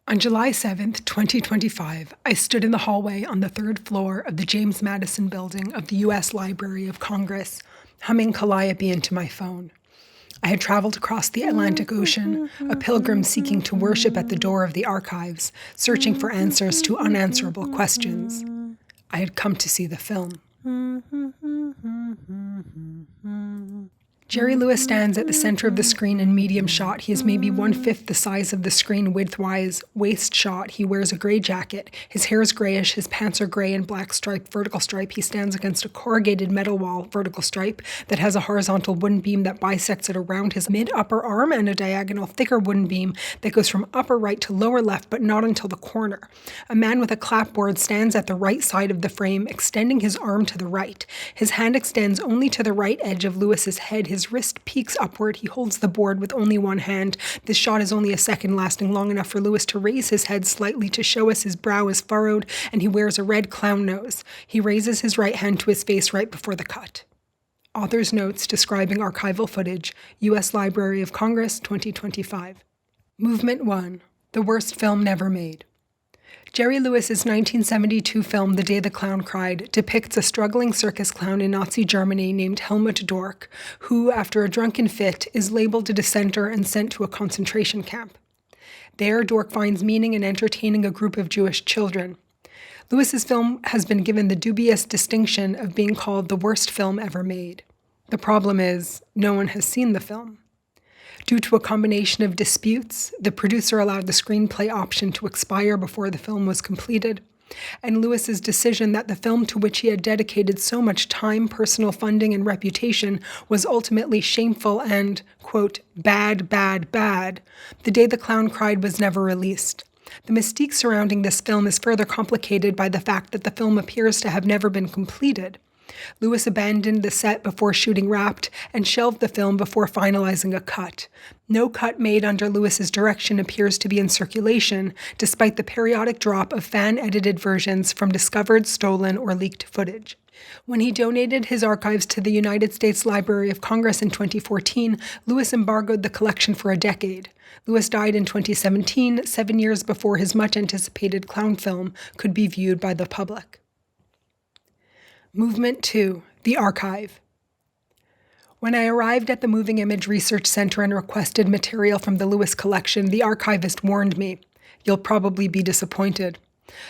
On July 7th, 2025, I stood in the hallway on the third floor of the James Madison building of the U.S. Library of Congress, humming Calliope into my phone. I had traveled across the Atlantic Ocean, a pilgrim seeking to worship at the door of the archives, searching for answers to unanswerable questions. I had come to see the film. Jerry Lewis stands at the center of the screen in medium shot. He is maybe 1/5 the size of the screen widthwise. Waist shot, he wears a gray jacket. His hair is grayish, his pants are gray and black stripe, vertical stripe. He stands against a corrugated metal wall, vertical stripe, that has a horizontal wooden beam that bisects it around his mid-upper arm and a diagonal, thicker wooden beam that goes from upper right to lower left, but not until the corner. A man with a clapboard stands at the right side of the frame, extending his arm to the right. His hand extends only to the right edge of Lewis's head. His wrist peeks upward. He holds the board with only one hand. This shot is only a second, lasting long enough for Lewis to raise his head slightly to show us his brow is furrowed, and he wears a red clown nose. He raises his right hand to his face right before the cut. Author's notes describing archival footage, U.S. Library of Congress, 2025. Movement 1. The worst film never made. Jerry Lewis's 1972 film The Day the Clown Cried depicts a struggling circus clown in Nazi Germany named Helmut Dork, who, after a drunken fit, is labeled a dissenter and sent to a concentration camp. There, Dork finds meaning in entertaining a group of Jewish children. Lewis's film has been given the dubious distinction of being called the worst film ever made. The problem is, no one has seen the film. Due to a combination of disputes, the producer allowed the screenplay option to expire before the film was completed, and Lewis's decision that the film to which he had dedicated so much time, personal funding, and reputation was ultimately shameful and, quote, bad, bad, bad. The Day the Clown Cried was never released. The mystique surrounding this film is further complicated by the fact that the film appears to have never been completed. Lewis abandoned the set before shooting wrapped and shelved the film before finalizing a cut. No cut made under Lewis's direction appears to be in circulation, despite the periodic drop of fan-edited versions from discovered, stolen, or leaked footage. When he donated his archives to the United States Library of Congress in 2014, Lewis embargoed the collection for a decade. Lewis died in 2017, 7 years before his much-anticipated clown film could be viewed by the public. Movement 2. The Archive. When I arrived at the Moving Image Research Center and requested material from the Lewis collection, the archivist warned me, "You'll probably be disappointed."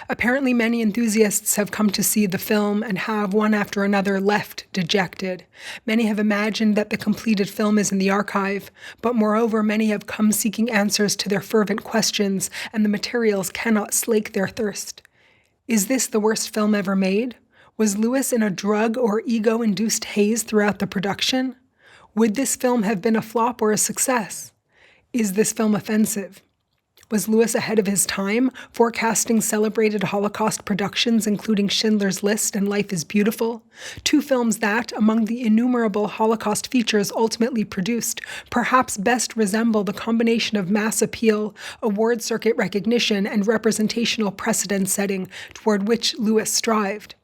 Apparently many enthusiasts have come to see the film and have, one after another, left dejected. Many have imagined that the completed film is in the archive, but moreover many have come seeking answers to their fervent questions, and the materials cannot slake their thirst. Is this the worst film ever made? Was Lewis in a drug or ego-induced haze throughout the production? Would this film have been a flop or a success? Is this film offensive? Was Lewis ahead of his time, forecasting celebrated Holocaust productions including Schindler's List and Life is Beautiful? Two films that, among the innumerable Holocaust features ultimately produced, perhaps best resemble the combination of mass appeal, award circuit recognition, and representational precedent setting toward which Lewis strived.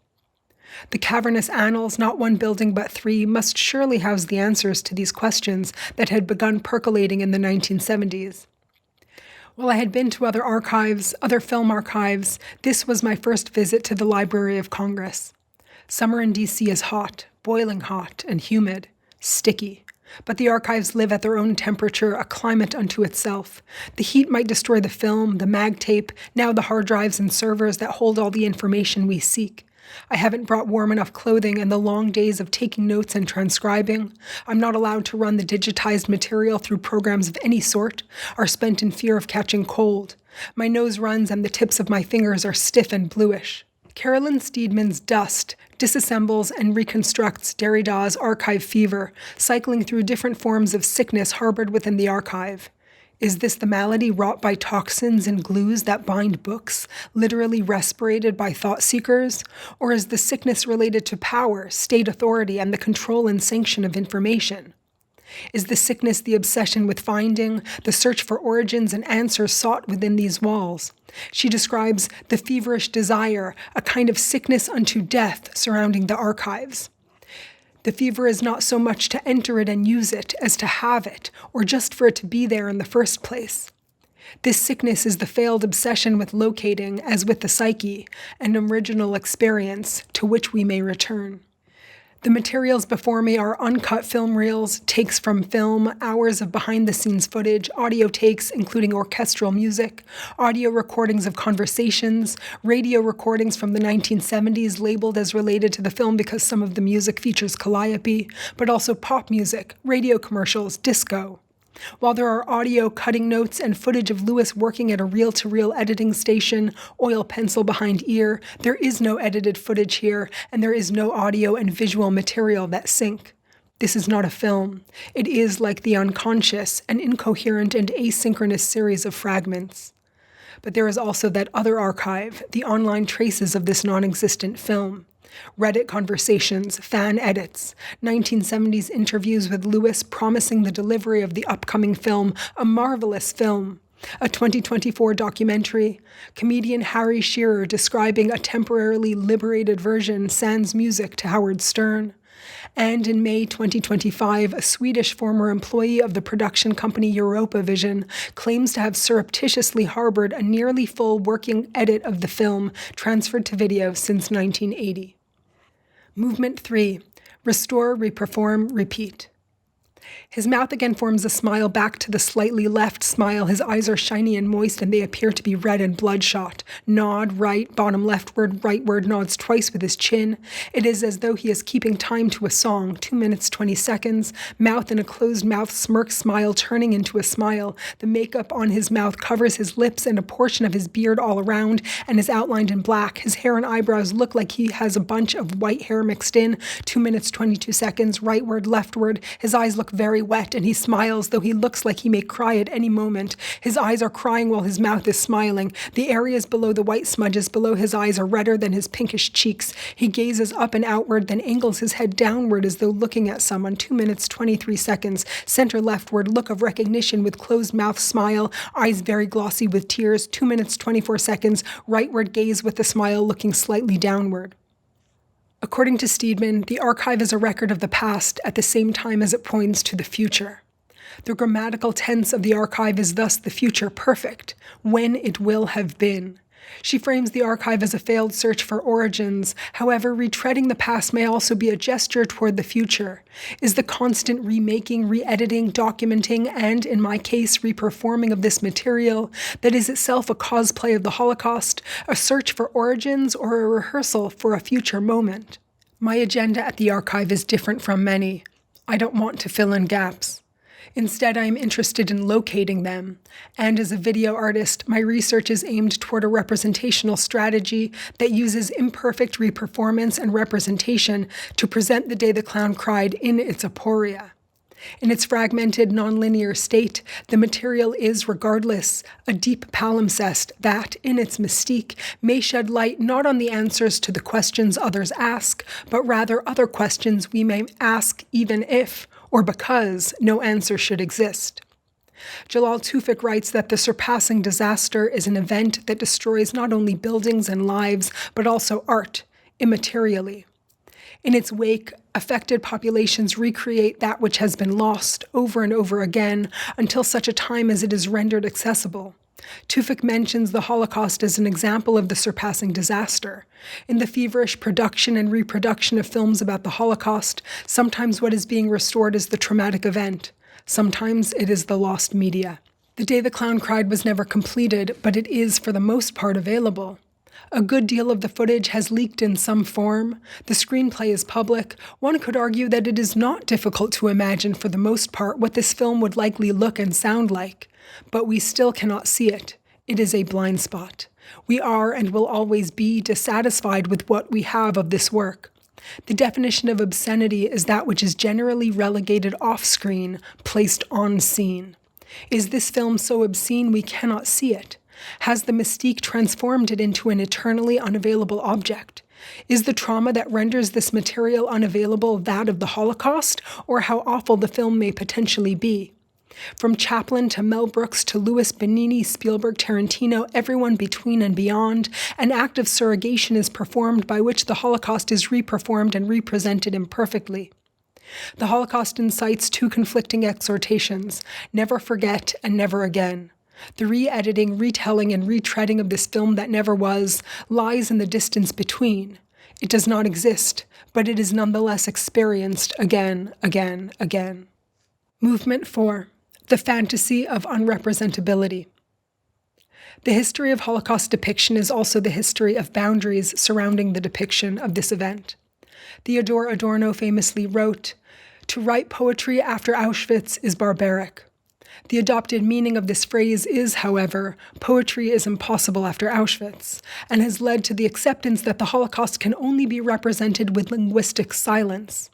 The cavernous annals, not one building but three, must surely house the answers to these questions that had begun percolating in the 1970s. While I had been to other archives, other film archives, this was my first visit to the Library of Congress. Summer in D.C. is hot, boiling hot, and humid, sticky. But the archives live at their own temperature, a climate unto itself. The heat might destroy the film, the mag tape, now the hard drives and servers that hold all the information we seek. I haven't brought warm enough clothing, and the long days of taking notes and transcribing, I'm not allowed to run the digitized material through programs of any sort, are spent in fear of catching cold. My nose runs and the tips of my fingers are stiff and bluish. Carolyn Steedman's Dust disassembles and reconstructs Derrida's archive fever, cycling through different forms of sickness harbored within the archive. Is this the malady wrought by toxins and glues that bind books, literally respirated by thought seekers? Or is the sickness related to power, state authority, and the control and sanction of information? Is the sickness the obsession with finding, the search for origins and answers sought within these walls? She describes the feverish desire, a kind of sickness unto death surrounding the archives. The fever is not so much to enter it and use it as to have it, or just for it to be there in the first place. This sickness is the failed obsession with locating, as with the psyche, an original experience to which we may return. The materials before me are uncut film reels, takes from film, hours of behind-the-scenes footage, audio takes including orchestral music, audio recordings of conversations, radio recordings from the 1970s labeled as related to the film because some of the music features calliope, but also pop music, radio commercials, disco. While there are audio cutting notes and footage of Lewis working at a reel-to-reel editing station, oil pencil behind ear, there is no edited footage here, and there is no audio and visual material that sync. This is not a film. It is, like the unconscious, an incoherent and asynchronous series of fragments. But there is also that other archive, the online traces of this non-existent film. Reddit conversations, fan edits, 1970s interviews with Lewis promising the delivery of the upcoming film, a marvelous film, a 2024 documentary, comedian Harry Shearer describing a temporarily liberated version sans music to Howard Stern, and in May 2025, a Swedish former employee of the production company Europa Vision claims to have surreptitiously harbored a nearly full working edit of the film transferred to video since 1980. Movement 3. Restore, reperform, repeat. His mouth again forms a smile back to the slightly left smile. His eyes are shiny and moist, and they appear to be red and bloodshot. Nod, right, bottom leftward, rightward, nods twice with his chin. It is as though he is keeping time to a song, 2 minutes, 20 seconds. Mouth in a closed mouth, smirk, smile, turning into a smile. The makeup on his mouth covers his lips and a portion of his beard all around, and is outlined in black. His hair and eyebrows look like he has a bunch of white hair mixed in, 2 minutes, 22 seconds, rightward, leftward. His eyes look very wet, and he smiles, though he looks like he may cry at any moment. His eyes are crying while his mouth is smiling. The areas below the white smudges below his eyes are redder than his pinkish cheeks. He gazes up and outward, then angles his head downward as though looking at someone. 2 minutes, 23 seconds. Center leftward, look of recognition with closed mouth, smile, eyes very glossy with tears. 2 minutes, 24 seconds. Rightward gaze with the smile, looking slightly downward. According to Steedman, the archive is a record of the past at the same time as it points to the future. The grammatical tense of the archive is thus the future perfect, when it will have been. She frames the archive as a failed search for origins. However, retreading the past may also be a gesture toward the future. Is the constant remaking, re-editing, documenting, and, in my case, reperforming of this material, that is itself a cosplay of the Holocaust, a search for origins, or a rehearsal for a future moment? My agenda at the archive is different from many. I don't want to fill in gaps. Instead, I am interested in locating them, and as a video artist, my research is aimed toward a representational strategy that uses imperfect reperformance and representation to present The Day the Clown Cried in its aporia. In its fragmented, nonlinear state, the material is, regardless, a deep palimpsest that, in its mystique, may shed light not on the answers to the questions others ask, but rather other questions we may ask even if, or because, no answer should exist. Jalal Tufik writes that the surpassing disaster is an event that destroys not only buildings and lives, but also art, immaterially. In its wake, affected populations recreate that which has been lost over and over again until such a time as it is rendered accessible. Tufik mentions the Holocaust as an example of the surpassing disaster. In the feverish production and reproduction of films about the Holocaust, sometimes what is being restored is the traumatic event. Sometimes it is the lost media. The Day the Clown Cried was never completed, but it is, for the most part, available. A good deal of the footage has leaked in some form. The screenplay is public. One could argue that it is not difficult to imagine, for the most part, what this film would likely look and sound like. But we still cannot see it. It is a blind spot. We are and will always be dissatisfied with what we have of this work. The definition of obscenity is that which is generally relegated off-screen, placed on scene. Is this film so obscene we cannot see it? Has the mystique transformed it into an eternally unavailable object? Is the trauma that renders this material unavailable that of the Holocaust, or how awful the film may potentially be? From Chaplin to Mel Brooks to Louis Benini, Spielberg, Tarantino, everyone between and beyond, an act of surrogation is performed by which the Holocaust is reperformed and represented imperfectly. The Holocaust incites two conflicting exhortations: never forget and never again. The re-editing, retelling, and retreading of this film that never was lies in the distance between. It does not exist, but it is nonetheless experienced again, again, again. Movement 4. The fantasy of unrepresentability. The history of Holocaust depiction is also the history of boundaries surrounding the depiction of this event. Theodor Adorno famously wrote, "To write poetry after Auschwitz is barbaric." The adopted meaning of this phrase is, however, poetry is impossible after Auschwitz, and has led to the acceptance that the Holocaust can only be represented with linguistic silence.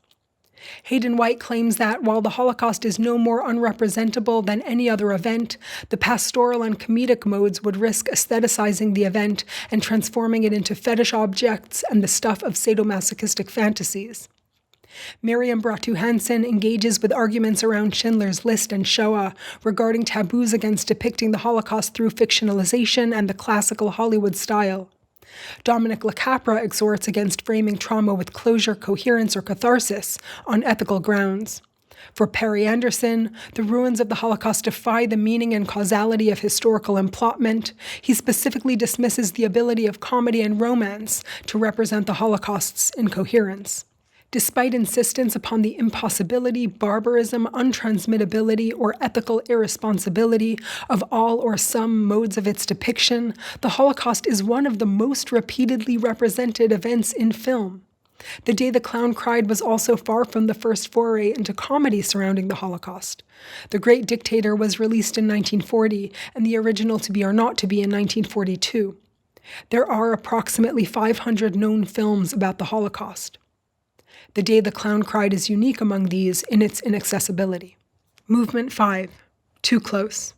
Hayden White claims that while the Holocaust is no more unrepresentable than any other event, the pastoral and comedic modes would risk aestheticizing the event and transforming it into fetish objects and the stuff of sadomasochistic fantasies. Miriam Bratu-Hansen engages with arguments around Schindler's List and Shoah regarding taboos against depicting the Holocaust through fictionalization and the classical Hollywood style. Dominic LaCapra exhorts against framing trauma with closure, coherence, or catharsis on ethical grounds. For Perry Anderson, the ruins of the Holocaust defy the meaning and causality of historical implotment. He specifically dismisses the ability of comedy and romance to represent the Holocaust's incoherence. Despite insistence upon the impossibility, barbarism, untransmittability, or ethical irresponsibility of all or some modes of its depiction, the Holocaust is one of the most repeatedly represented events in film. The Day the Clown Cried was also far from the first foray into comedy surrounding the Holocaust. The Great Dictator was released in 1940, and the original To Be or Not to Be in 1942. There are approximately 500 known films about the Holocaust. The Day the Clown Cried is unique among these in its inaccessibility. Movement 5. Too close.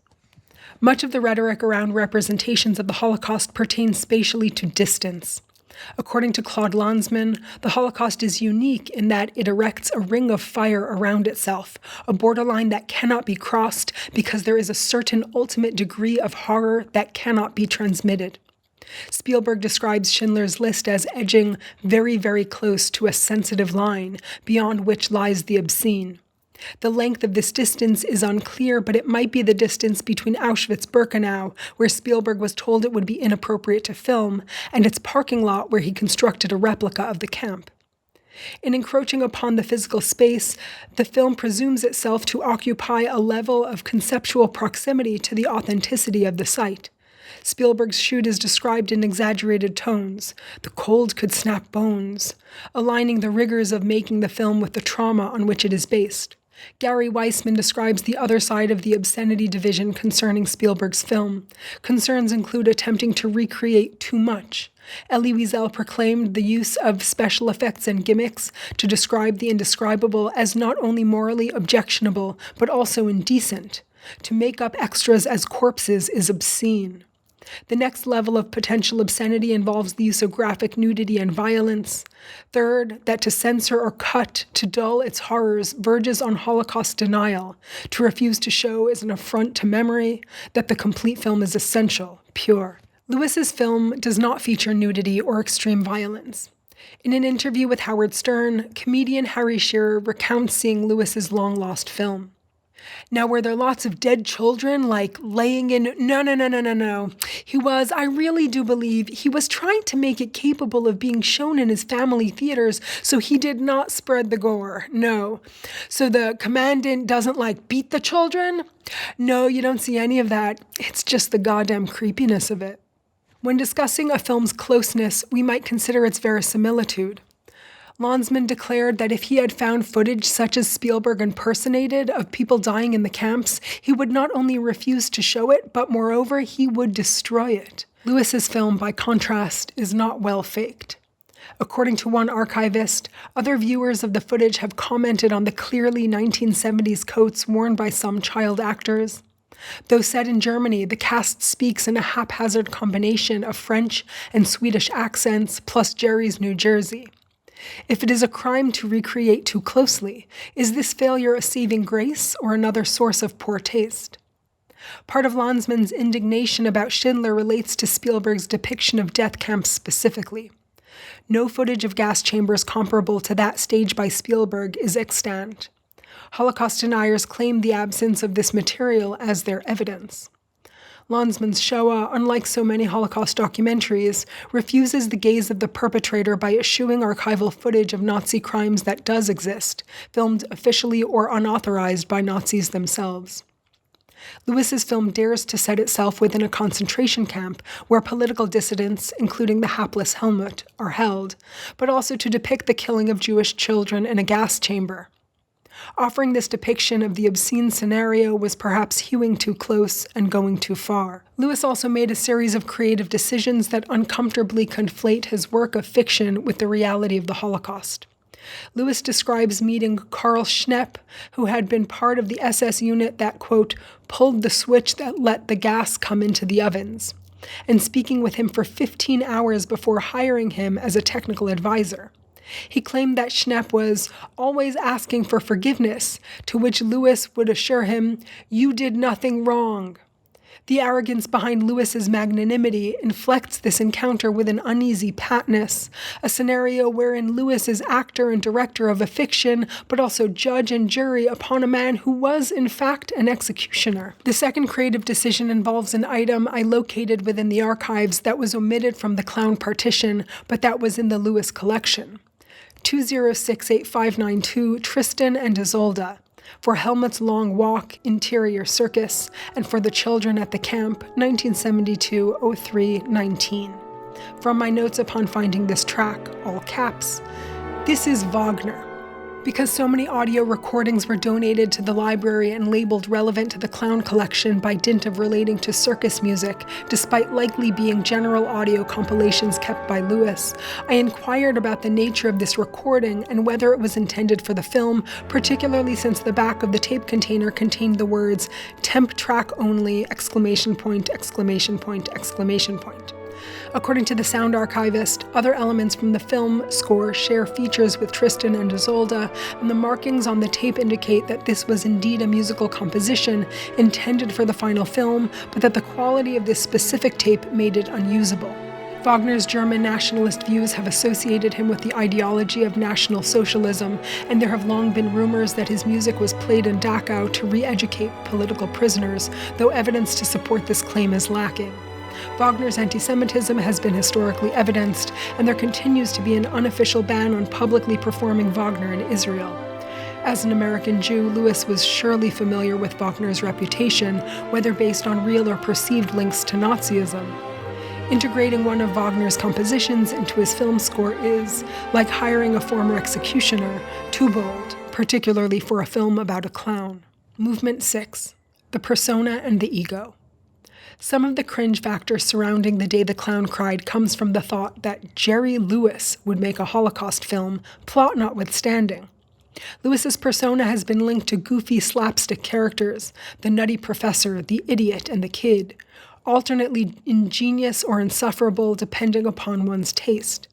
Much of the rhetoric around representations of the Holocaust pertains spatially to distance. According to Claude Lanzmann, the Holocaust is unique in that it erects a ring of fire around itself, a borderline that cannot be crossed because there is a certain ultimate degree of horror that cannot be transmitted. Spielberg describes Schindler's List as edging very, very close to a sensitive line, beyond which lies the obscene. The length of this distance is unclear, but it might be the distance between Auschwitz-Birkenau, where Spielberg was told it would be inappropriate to film, and its parking lot where he constructed a replica of the camp. In encroaching upon the physical space, the film presumes itself to occupy a level of conceptual proximity to the authenticity of the site. Spielberg's shoot is described in exaggerated tones. The cold could snap bones, aligning the rigors of making the film with the trauma on which it is based. Gary Weissman describes the other side of the obscenity division concerning Spielberg's film. Concerns include attempting to recreate too much. Elie Wiesel proclaimed the use of special effects and gimmicks to describe the indescribable as not only morally objectionable, but also indecent. To make up extras as corpses is obscene. The next level of potential obscenity involves the use of graphic nudity and violence. Third, that to censor or cut, to dull its horrors, verges on Holocaust denial. To refuse to show is an affront to memory. That the complete film is essential, pure. Lewis's film does not feature nudity or extreme violence. In an interview with Howard Stern, comedian Harry Shearer recounts seeing Lewis's long-lost film. Now, were there lots of dead children, like laying in? No. I really do believe he was trying to make it capable of being shown in his family theaters, so he did not spread the gore. No. So the commandant doesn't, beat the children? No, you don't see any of that. It's just the goddamn creepiness of it. When discussing a film's closeness, we might consider its verisimilitude. Lanzmann declared that if he had found footage such as Spielberg impersonated of people dying in the camps, he would not only refuse to show it, but moreover, he would destroy it. Lewis's film, by contrast, is not well faked. According to one archivist, other viewers of the footage have commented on the clearly 1970s coats worn by some child actors. Though set in Germany, the cast speaks in a haphazard combination of French and Swedish accents, plus Jerry's New Jersey. If it is a crime to recreate too closely, is this failure a saving grace or another source of poor taste? Part of Lanzmann's indignation about Schindler relates to Spielberg's depiction of death camps specifically. No footage of gas chambers comparable to that staged by Spielberg is extant. Holocaust deniers claim the absence of this material as their evidence. Landsman's Shoah, unlike so many Holocaust documentaries, refuses the gaze of the perpetrator by eschewing archival footage of Nazi crimes that does exist, filmed officially or unauthorized by Nazis themselves. Lewis's film dares to set itself within a concentration camp where political dissidents, including the hapless Helmut, are held, but also to depict the killing of Jewish children in a gas chamber. Offering this depiction of the obscene scenario was perhaps hewing too close and going too far. Lewis also made a series of creative decisions that uncomfortably conflate his work of fiction with the reality of the Holocaust. Lewis describes meeting Karl Schnepp, who had been part of the SS unit that, quote, pulled the switch that let the gas come into the ovens, and speaking with him for 15 hours before hiring him as a technical advisor. He claimed that Schnepp was always asking for forgiveness, to which Lewis would assure him, "You did nothing wrong." The arrogance behind Lewis's magnanimity inflects this encounter with an uneasy patness, a scenario wherein Lewis is actor and director of a fiction, but also judge and jury upon a man who was, in fact, an executioner. The second creative decision involves an item I located within the archives that was omitted from the clown partition, but that was in the Lewis collection. 2068592 Tristan and Isolde, for Helmut's Long Walk, Interior Circus, and for the Children at the Camp, 1972-03-19. From my notes upon finding this track, all caps, this is Wagner. Because so many audio recordings were donated to the library and labeled relevant to the clown collection by dint of relating to circus music, despite likely being general audio compilations kept by Lewis, I inquired about the nature of this recording and whether it was intended for the film, particularly since the back of the tape container contained the words "temp track only!" ! According to the sound archivist, other elements from the film score share features with Tristan and Isolde, and the markings on the tape indicate that this was indeed a musical composition intended for the final film, but that the quality of this specific tape made it unusable. Wagner's German nationalist views have associated him with the ideology of National Socialism, and there have long been rumors that his music was played in Dachau to re-educate political prisoners, though evidence to support this claim is lacking. Wagner's anti-Semitism has been historically evidenced, and there continues to be an unofficial ban on publicly performing Wagner in Israel. As an American Jew, Lewis was surely familiar with Wagner's reputation, whether based on real or perceived links to Nazism. Integrating one of Wagner's compositions into his film score is, like hiring a former executioner, too bold, particularly for a film about a clown. Movement 6. The Persona and the Ego. Some of the cringe factor surrounding The Day the Clown Cried comes from the thought that Jerry Lewis would make a Holocaust film, plot notwithstanding. Lewis's persona has been linked to goofy slapstick characters, the nutty professor, the idiot, and the kid, alternately ingenious or insufferable depending upon one's taste.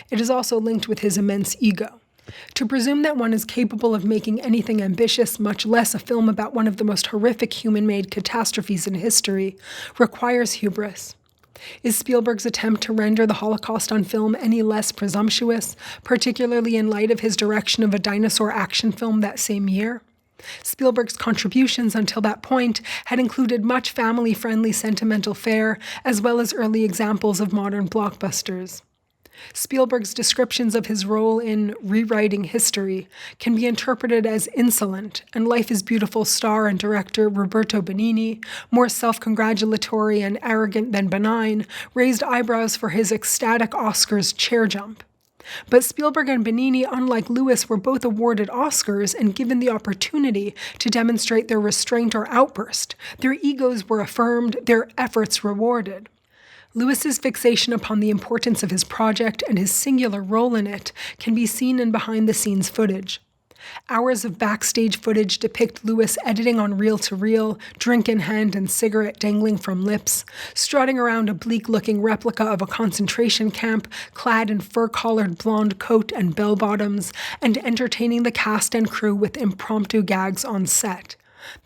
It is also linked with his immense ego. To presume that one is capable of making anything ambitious, much less a film about one of the most horrific human-made catastrophes in history, requires hubris. Is Spielberg's attempt to render the Holocaust on film any less presumptuous, particularly in light of his direction of a dinosaur action film that same year? Spielberg's contributions until that point had included much family-friendly sentimental fare, as well as early examples of modern blockbusters. Spielberg's descriptions of his role in rewriting history can be interpreted as insolent, and Life is Beautiful star and director Roberto Benigni, more self-congratulatory and arrogant than benign, raised eyebrows for his ecstatic Oscars chair jump. But Spielberg and Benigni, unlike Lewis, were both awarded Oscars and given the opportunity to demonstrate their restraint or outburst. Their egos were affirmed, their efforts rewarded. Lewis's fixation upon the importance of his project and his singular role in it can be seen in behind-the-scenes footage. Hours of backstage footage depict Lewis editing on reel-to-reel, drink in hand and cigarette dangling from lips, strutting around a bleak-looking replica of a concentration camp, clad in fur-collared blonde coat and bell-bottoms, and entertaining the cast and crew with impromptu gags on set.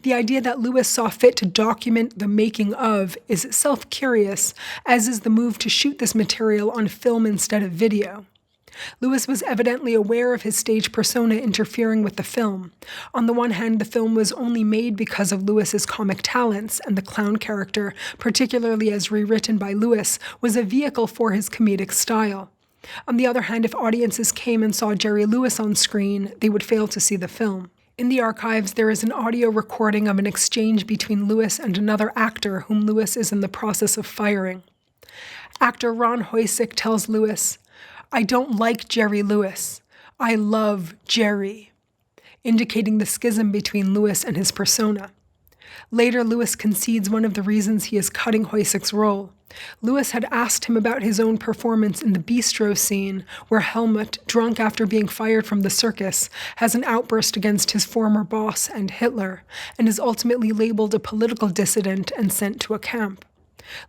The idea that Lewis saw fit to document the making of is itself curious, as is the move to shoot this material on film instead of video. Lewis was evidently aware of his stage persona interfering with the film. On the one hand, the film was only made because of Lewis's comic talents, and the clown character, particularly as rewritten by Lewis, was a vehicle for his comedic style. On the other hand, if audiences came and saw Jerry Lewis on screen, they would fail to see the film. In the archives, there is an audio recording of an exchange between Lewis and another actor whom Lewis is in the process of firing. Actor 𝗔𝗯𝘀𝘁𝗿 tells Lewis, "I don't like Jerry Lewis. I love Jerry," indicating the schism between Lewis and his persona. Later, Lewis concedes one of the reasons he is cutting 𝗁𝘁𝗁𝑐's role. Lewis had asked him about his own performance in the bistro scene, where Helmut, drunk after being fired from the circus, has an outburst against his former boss and Hitler, and is ultimately labeled a political dissident and sent to a camp.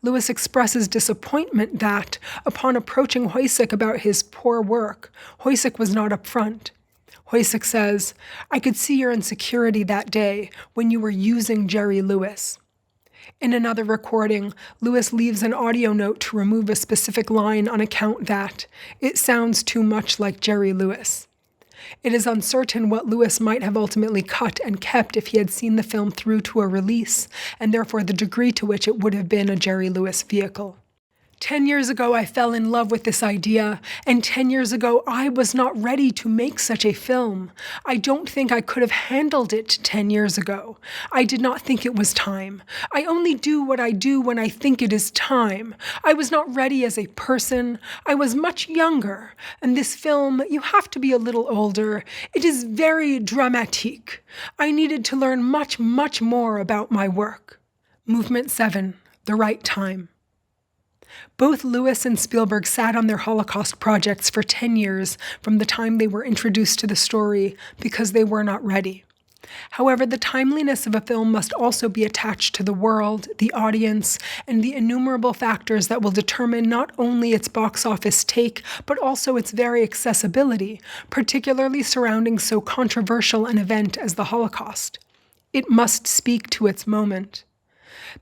Lewis expresses disappointment that, upon approaching 𝗁𝘁𝗁𝘁 about his poor work, 𝗁𝘁𝘁𝗁 was not upfront. 𝗁𝘁𝗁𝘁 says, "I could see your insecurity that day when you were using Jerry Lewis." In another recording, Lewis leaves an audio note to remove a specific line on account that it sounds too much like Jerry Lewis. It is uncertain what Lewis might have ultimately cut and kept if he had seen the film through to a release, and therefore the degree to which it would have been a Jerry Lewis vehicle. 10 years ago, I fell in love with this idea, and 10 years ago, I was not ready to make such a film. I don't think I could have handled it 10 years ago. I did not think it was time. I only do what I do when I think it is time. I was not ready as a person. I was much younger. And this film, you have to be a little older. It is very dramatique. I needed to learn much, much more about my work. Movement 7, The Right Time. Both Lewis and Spielberg sat on their Holocaust projects for 10 years from the time they were introduced to the story because they were not ready. However, the timeliness of a film must also be attached to the world, the audience, and the innumerable factors that will determine not only its box office take, but also its very accessibility, particularly surrounding so controversial an event as the Holocaust. It must speak to its moment.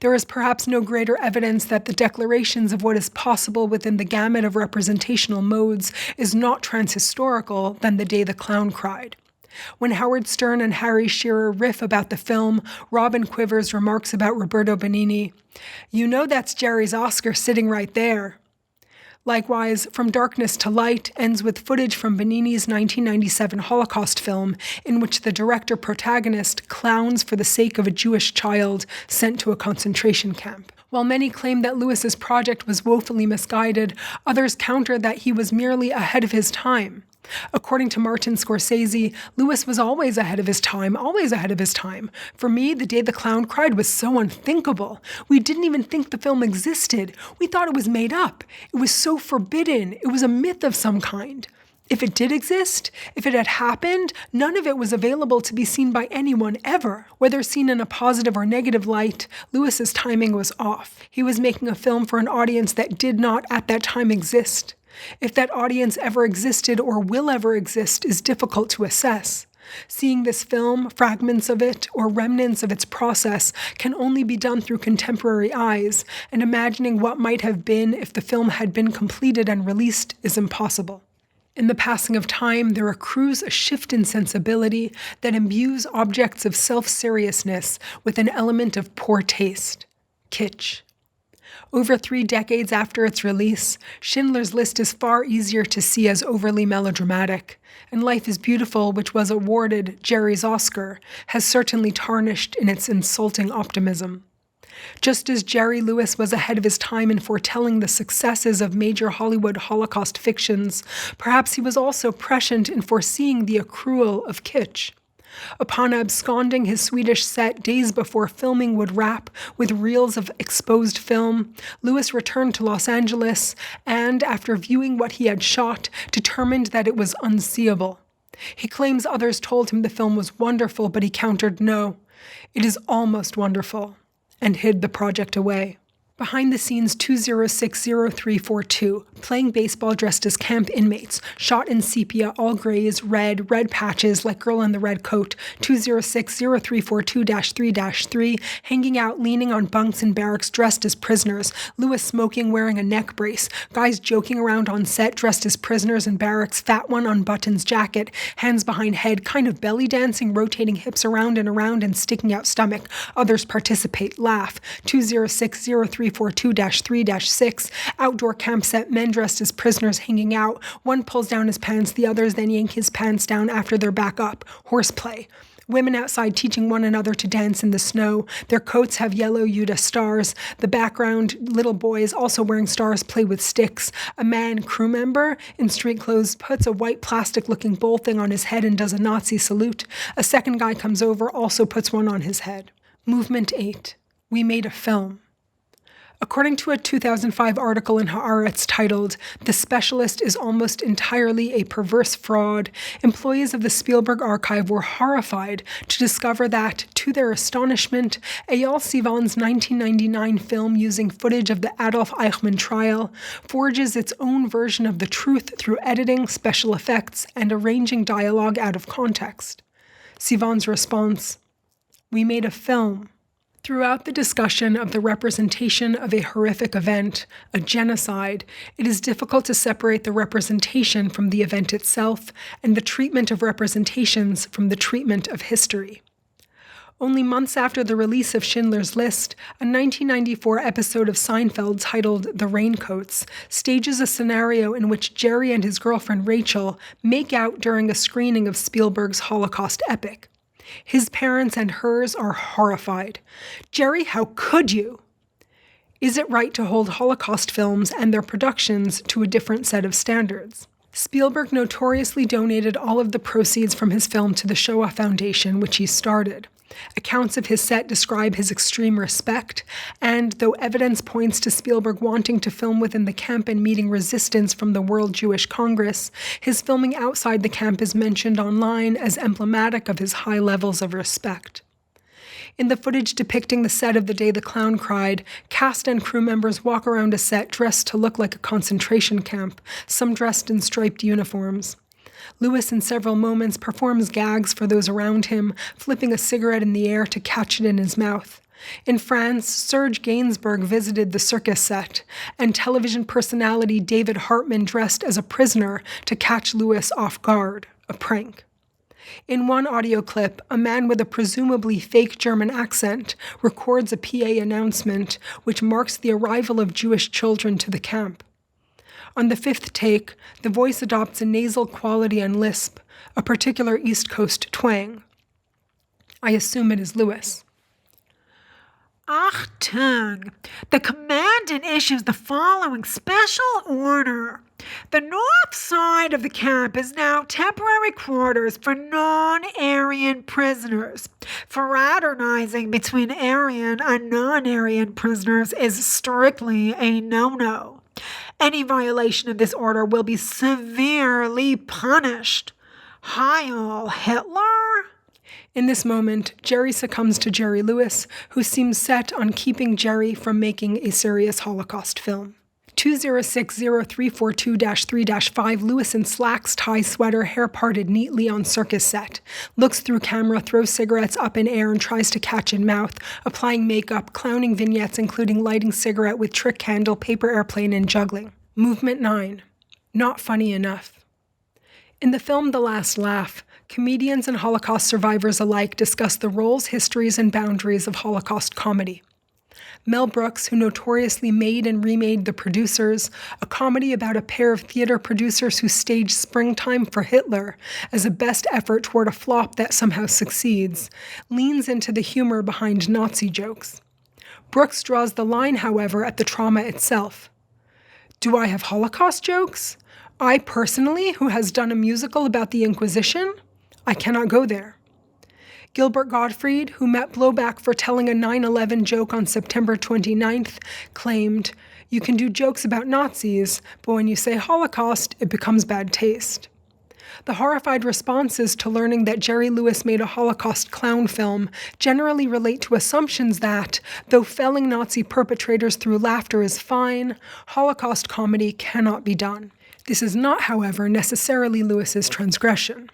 There is perhaps no greater evidence that the declarations of what is possible within the gamut of representational modes is not transhistorical than The Day the Clown Cried. When Howard Stern and Harry Shearer riff about the film, Robin Quivers remarks about Roberto Benigni, "You know that's Jerry's Oscar sitting right there." Likewise, From Darkness to Light ends with footage from Benigni's 1997 Holocaust film, in which the director-protagonist clowns for the sake of a Jewish child sent to a concentration camp. While many claim that Lewis's project was woefully misguided, others counter that he was merely ahead of his time. According to Martin Scorsese, Lewis was always ahead of his time, always ahead of his time. For me, The Day the Clown Cried was so unthinkable. We didn't even think the film existed. We thought it was made up. It was so forbidden. It was a myth of some kind. If it did exist, if it had happened, none of it was available to be seen by anyone ever. Whether seen in a positive or negative light, Lewis's timing was off. He was making a film for an audience that did not at that time exist. If that audience ever existed or will ever exist is difficult to assess. Seeing this film, fragments of it, or remnants of its process can only be done through contemporary eyes, and imagining what might have been if the film had been completed and released is impossible. In the passing of time, there accrues a shift in sensibility that imbues objects of self-seriousness with an element of poor taste. Kitsch. Over 3 decades after its release, Schindler's List is far easier to see as overly melodramatic, and Life is Beautiful, which was awarded Jerry's Oscar, has certainly tarnished in its insulting optimism. Just as Jerry Lewis was ahead of his time in foretelling the successes of major Hollywood Holocaust fictions, perhaps he was also prescient in foreseeing the accrual of kitsch. Upon absconding his Swedish set days before filming would wrap with reels of exposed film, Lewis returned to Los Angeles and, after viewing what he had shot, determined that it was unseeable. He claims others told him the film was wonderful, but he countered, "No, it is almost wonderful," and hid the project away. Behind the scenes 2060342, playing baseball dressed as camp inmates, shot in sepia, all grays, red patches like girl in the red coat, 2060342-3-3, hanging out leaning on bunks in barracks dressed as prisoners, Lewis smoking wearing a neck brace, guys joking around on set dressed as prisoners in barracks, fat one unbuttons jacket, hands behind head, kind of belly dancing, rotating hips around and sticking out stomach. Others participate, laugh. 2060342-3-6, outdoor camp set, men dressed as prisoners hanging out. One pulls down his pants, the others then yank his pants down after they're back up. Horseplay. Women outside teaching one another to dance in the snow. Their coats have yellow Yuda stars. The background, little boys also wearing stars play with sticks. A man, crew member, in street clothes puts a white plastic-looking bowl thing on his head and does a Nazi salute. A second guy comes over, also puts one on his head. Movement 8. We made a film. According to a 2005 article in Haaretz titled, "The Specialist is Almost Entirely a Perverse Fraud," employees of the Spielberg archive were horrified to discover that, to their astonishment, Eyal Sivan's 1999 film using footage of the Adolf Eichmann trial forges its own version of the truth through editing, special effects, and arranging dialogue out of context. Sivan's response: "We made a film." Throughout the discussion of the representation of a horrific event, a genocide, it is difficult to separate the representation from the event itself and the treatment of representations from the treatment of history. Only months after the release of Schindler's List, a 1994 episode of Seinfeld titled The Raincoats stages a scenario in which Jerry and his girlfriend Rachel make out during a screening of Spielberg's Holocaust epic. His parents and hers are horrified. "Jerry, how could you?" Is it right to hold Holocaust films and their productions to a different set of standards? Spielberg notoriously donated all of the proceeds from his film to the Shoah Foundation, which he started. Accounts of his set describe his extreme respect, and though evidence points to Spielberg wanting to film within the camp and meeting resistance from the World Jewish Congress, his filming outside the camp is mentioned online as emblematic of his high levels of respect. In the footage depicting the set of The Day the Clown Cried, cast and crew members walk around a set dressed to look like a concentration camp, some dressed in striped uniforms. Lewis, in several moments, performs gags for those around him, flipping a cigarette in the air to catch it in his mouth. In France, Serge Gainsbourg visited the circus set, and television personality David Hartman dressed as a prisoner to catch Lewis off guard, a prank. In one audio clip, a man with a presumably fake German accent records a PA announcement which marks the arrival of Jewish children to the camp. On the fifth take, the voice adopts a nasal quality and lisp, a particular East Coast twang. I assume it is Lewis. Achtung! The commandant issues the following special order. The north side of the camp is now temporary quarters for non-Aryan prisoners. Fraternizing between Aryan and non-Aryan prisoners is strictly a no-no. Any violation of this order will be severely punished. Heil Hitler! In this moment, Jerry succumbs to Jerry Lewis, who seems set on keeping Jerry from making a serious Holocaust film. 2060342-3-5, Lewis in slacks, tie, sweater, hair parted neatly on circus set. Looks through camera, throws cigarettes up in air and tries to catch in mouth, applying makeup, clowning vignettes including lighting cigarette with trick candle, paper airplane, and juggling. Movement 9. Not funny enough. In the film The Last Laugh, comedians and Holocaust survivors alike discuss the roles, histories, and boundaries of Holocaust comedy. Mel Brooks, who notoriously made and remade The Producers, a comedy about a pair of theater producers who staged Springtime for Hitler as a best effort toward a flop that somehow succeeds, leans into the humor behind Nazi jokes. Brooks draws the line, however, at the trauma itself. Do I have Holocaust jokes? I personally, who has done a musical about the Inquisition? I cannot go there. Gilbert Gottfried, who met blowback for telling a 9/11 joke on September 29th, claimed, "You can do jokes about Nazis, but when you say Holocaust, it becomes bad taste." The horrified responses to learning that Jerry Lewis made a Holocaust clown film generally relate to assumptions that, though felling Nazi perpetrators through laughter is fine, Holocaust comedy cannot be done. This is not, however, necessarily Lewis's transgression.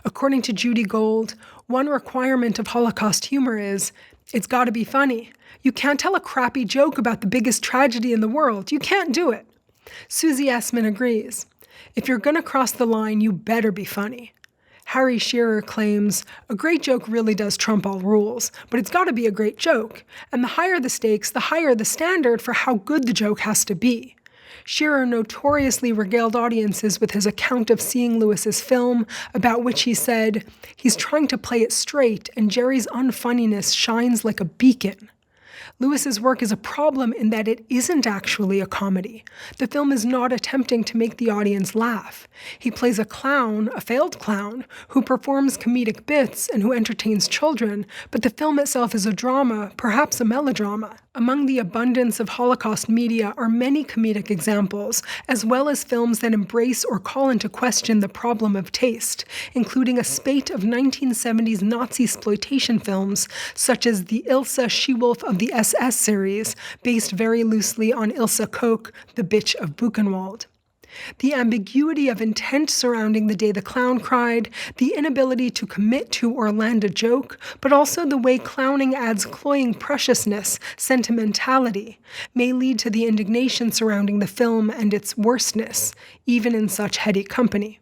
According to Judy Gold, one requirement of Holocaust humor is, it's gotta be funny. You can't tell a crappy joke about the biggest tragedy in the world. You can't do it. Susie Essman agrees. If you're gonna cross the line, you better be funny. Harry Shearer claims, a great joke really does trump all rules, but it's gotta be a great joke. And the higher the stakes, the higher the standard for how good the joke has to be. Shearer notoriously regaled audiences with his account of seeing Lewis's film, about which he said, he's trying to play it straight, and Jerry's unfunniness shines like a beacon. Lewis's work is a problem in that it isn't actually a comedy. The film is not attempting to make the audience laugh. He plays a clown, a failed clown, who performs comedic bits and who entertains children, but the film itself is a drama, perhaps a melodrama. Among the abundance of Holocaust media are many comedic examples, as well as films that embrace or call into question the problem of taste, including a spate of 1970s Nazi exploitation films, such as the Ilse She-Wolf of the SS series, based very loosely on Ilse Koch, the Bitch of Buchenwald. The ambiguity of intent surrounding The Day the Clown Cried, the inability to commit to or land a joke, but also the way clowning adds cloying preciousness, sentimentality, may lead to the indignation surrounding the film and its worstness, even in such heady company.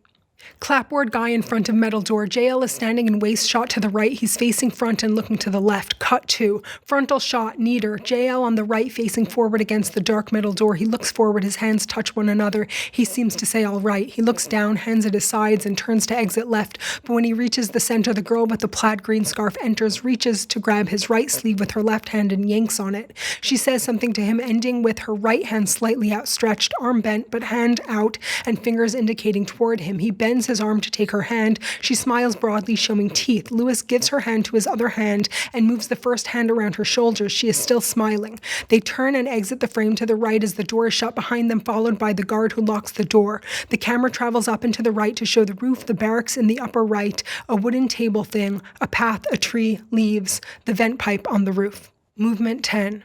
Clapboard guy in front of metal door. JL is standing in waist shot to the right. He's facing front and looking to the left. Cut to. Frontal shot, neater. JL on the right facing forward against the dark metal door. He looks forward. His hands touch one another. He seems to say all right. He looks down, hands at his sides, and turns to exit left. But when he reaches the center, the girl with the plaid green scarf enters, reaches to grab his right sleeve with her left hand and yanks on it. She says something to him, ending with her right hand slightly outstretched, arm bent, but hand out, and fingers indicating toward him. He bends his arm to take her hand. She smiles broadly, showing teeth. Lewis gives her hand to his other hand and moves the first hand around her shoulders. She is still smiling. They turn and exit the frame to the right as the door is shut behind them, followed by the guard who locks the door. The camera travels up and to the right to show the roof, the barracks in the upper right, a wooden table thing, a path, a tree, leaves, the vent pipe on the roof. Movement 10.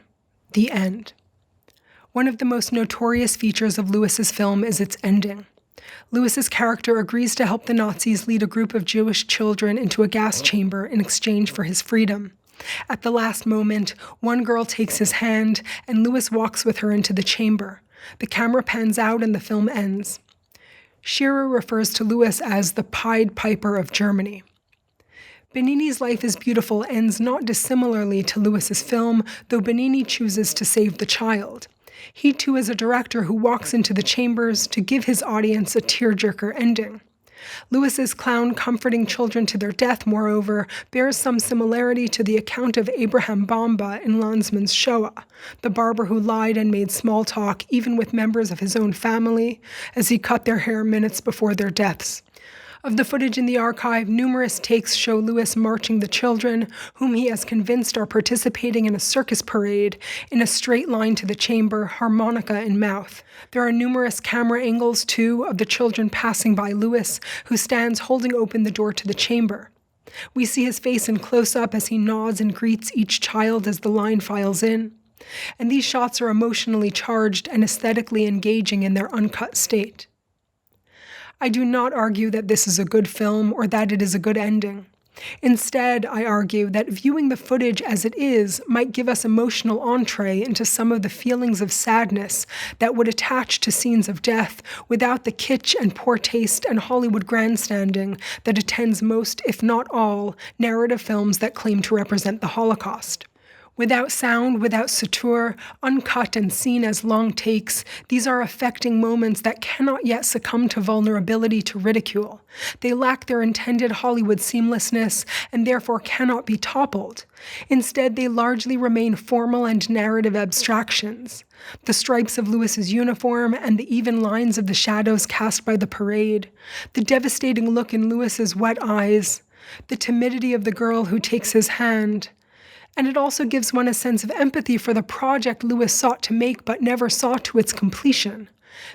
The end. One of the most notorious features of Lewis's film is its ending. Lewis's character agrees to help the Nazis lead a group of Jewish children into a gas chamber in exchange for his freedom. At the last moment, one girl takes his hand, and Lewis walks with her into the chamber. The camera pans out and the film ends. Shearer refers to Lewis as the Pied Piper of Germany. Benigni's Life is Beautiful ends not dissimilarly to Lewis's film, though Benigni chooses to save the child. He too is a director who walks into the chambers to give his audience a tearjerker ending. Lewis's clown comforting children to their death, moreover, bears some similarity to the account of Abraham Bamba in Lanzmann's Shoah, the barber who lied and made small talk even with members of his own family as he cut their hair minutes before their deaths. Of the footage in the archive, numerous takes show Lewis marching the children, whom he has convinced are participating in a circus parade, in a straight line to the chamber, harmonica in mouth. There are numerous camera angles, too, of the children passing by Lewis, who stands holding open the door to the chamber. We see his face in close-up as he nods and greets each child as the line files in. And these shots are emotionally charged and aesthetically engaging in their uncut state. I do not argue that this is a good film or that it is a good ending. Instead, I argue that viewing the footage as it is might give us emotional entree into some of the feelings of sadness that would attach to scenes of death without the kitsch and poor taste and Hollywood grandstanding that attends most, if not all, narrative films that claim to represent the Holocaust. Without sound, without suture, uncut and seen as long takes, these are affecting moments that cannot yet succumb to vulnerability to ridicule. They lack their intended Hollywood seamlessness and therefore cannot be toppled. Instead, they largely remain formal and narrative abstractions. The stripes of Lewis's uniform and the even lines of the shadows cast by the parade, the devastating look in Lewis's wet eyes, the timidity of the girl who takes his hand, And it also gives one a sense of empathy for the project Lewis sought to make but never saw to its completion.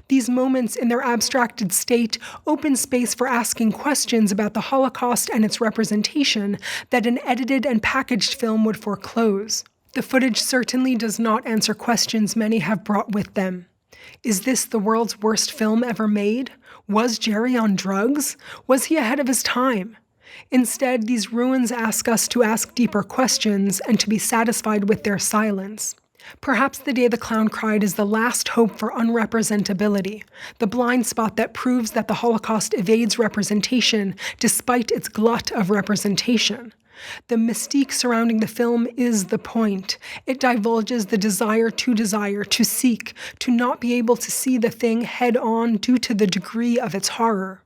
These moments in their abstracted state open space for asking questions about the Holocaust and its representation that an edited and packaged film would foreclose. The footage certainly does not answer questions many have brought with them. Is this the world's worst film ever made? Was Jerry on drugs? Was he ahead of his time? Instead, these ruins ask us to ask deeper questions and to be satisfied with their silence. Perhaps The Day the Clown Cried is the last hope for unrepresentability, the blind spot that proves that the Holocaust evades representation despite its glut of representation. The mystique surrounding the film is the point. It divulges the desire, to seek, to not be able to see the thing head on due to the degree of its horror.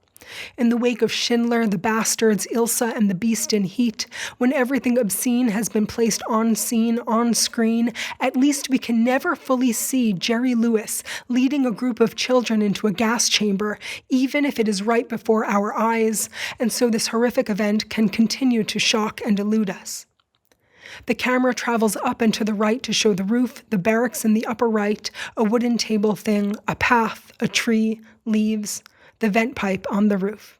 In the wake of Schindler, the Bastards, Ilsa, and the Beast in Heat, when everything obscene has been placed on scene, on screen, at least we can never fully see Jerry Lewis leading a group of children into a gas chamber, even if it is right before our eyes, and so this horrific event can continue to shock and elude us. The camera travels up and to the right to show the roof, the barracks in the upper right, a wooden table thing, a path, a tree, leaves, the vent pipe on the roof.